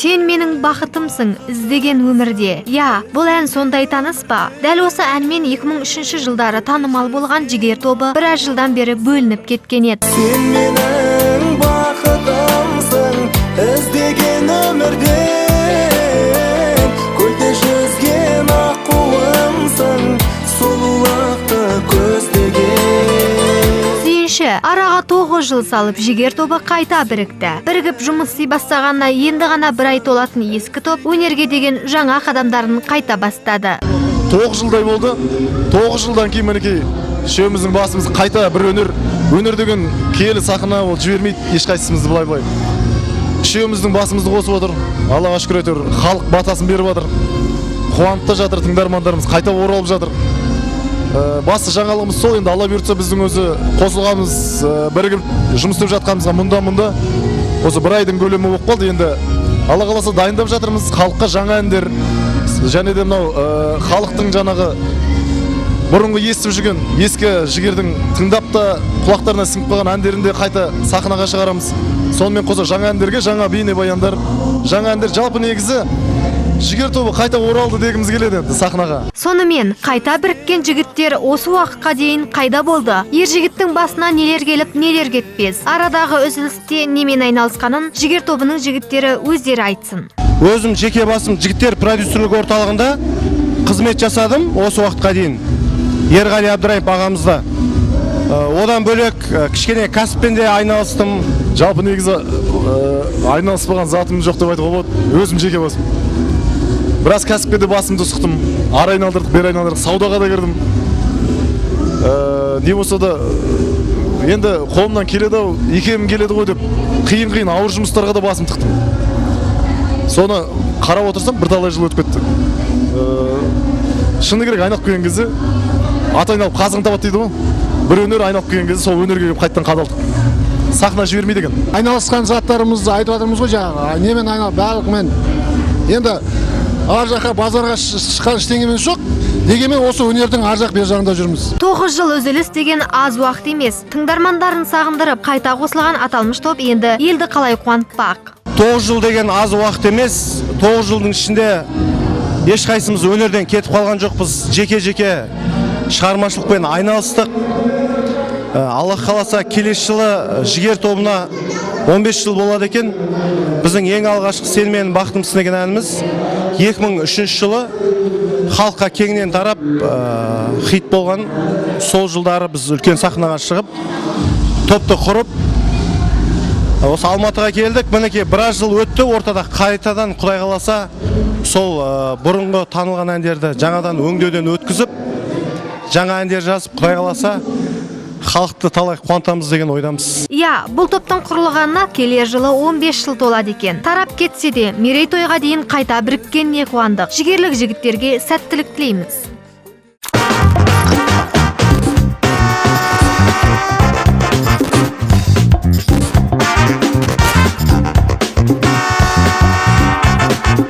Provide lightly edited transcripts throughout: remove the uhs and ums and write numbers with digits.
Сен менің бақытымсың іздеген өмірде. Я, бұл ән сондай таныс па? Дәл осы әнмен 2003 жылдары танымал болған Жігер тобы біраз жылдан бері бөлініп кеткен еді. Сен менің бақытымсың іздеген өмірде, көлде жүзген аққуымсың сұлулықты көздеген. Араға 9 жыл салып Жігер тобы қайта бірікті. Бірігіп жұмыс істей бастағанына енді ғана бір ай толатын ескі топ өнерге деген жаңа қадамдарын қайта бастады. 9 жылдай болды. 9 жылдан кейін мінекей үшеуміздің басымыз қайта бір өнер деген киелі сахна ол жібермейді ешқайсымызды былай. Үшеуміздің басымызды қосып отыр. Аллаға шүкір әйтеуір, халық батасын беріп жатыр. Қуанып та жатыр, тыңдармандарымыз қайта оралып жатыр. Басты жаңалығымыз сол, енді Алла бұйыртса біздің өзі қосылғанымыз, бірігіп жұмыс істеп жатқанымызға мұнда осы бір айдың көлемі болып қалды. Енді Алла қаласа дайындап жатырмыз халыққа жаңа әндер, және де мынау халықтың жаңағы бұрынғы естіп жүрген ескі Жігердің тыңдап та құлақтарына сіңіп қалған әндерін де қайта сахнаға шығарамыз. Сонымен қоса жаңа әндерге жаңа бейнебаяндар, жаңа әндер, жалпы негізі Жігер тобы қайта оралды дегіміз келеді енді сахнаға. Сонымен қайта біріккен жігіттер осы уақытқа дейін қайда болды? Ер жігіттің басына нелер келіп, нелер кетпес? Арадағы үзілісте немен айналысқанын Жігер тобының жігіттері өздері айтсын. Өзім жеке басым жігіттер продюсерлік орталығында қызмет жасадым осы уақытқа дейін. Ерғали Абдраимов ағамызда. Одан бөлек кішкене кәсіппен де айналыстым. Жалпы негізі айналыспаған затым жоқ деп айтуға болады. Өзім жеке басым. Біраз кәсіпке де басымды сұқтым. Ары айналдырдық, бері айналдырдық, саудаға да кірдім. Не болса да енді қолымнан келеді, екемім келеді ғой деп қиын ауыр жұмыстарға да басым тықтым. Соны қарап отырсам бірталай жыл өтіп кетті. Шыны керек, айналып келген кезде ат айналып қазығын табады дейді ғой. Бір өнер айналып келген кезде сол өнерге келіп қайттан қадалдық. Сахна жібермейді екен. Айналысқан заттарымызды айтып жатырмыз ғой жаңағы. Немен айналып барлығымен. Енді ар жаққа базарға шыққан ештеңемен жоқ. Дегенмен осы өнердің ар жақ бер жағында жүрміз. 9 жыл үзіліс деген аз уақыт емес. Тыңдармандарын сағындырып қайта қосылған аталмыш топ енді елді қалай қуантпақ. 9 жыл деген аз уақыт емес. 9 жылдың ішінде ешқайсымыз өнерден кетіп қалған жоқпыз. Жеке шығармашылықпен айналыстық. Алла қаласа келесі жылы Жігер тобына 15 жыл болады екен. Біздің ең алғашқы Сен менің бақытымсың деген әніміз 2003 жылы халыққа кеңінен тарап хит болған. Сол жылдары біз үлкен сахнаға шығып, топты құрып, осы Алматыға келдік. Мінекей біраз жыл өтті, ортада қайтадан Құдай қаласа сол бұрынғы танылған әндерді жаңадан өңдеуден өткізіп, жаңа әндер жазып, Құдай қаласа халықты талай қуантамыз деген ойдамыз. Я, бұл топтың құрылғанына келер жылы 15 жыл толады екен. Тарап кетсе де, мерейтойға дейін қайта біріккеніне қуандық. Жігерлік жігіттерге сәттілік тілейміз.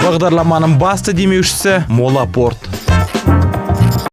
Бағдарламаның басты демеушісі Мола Порт.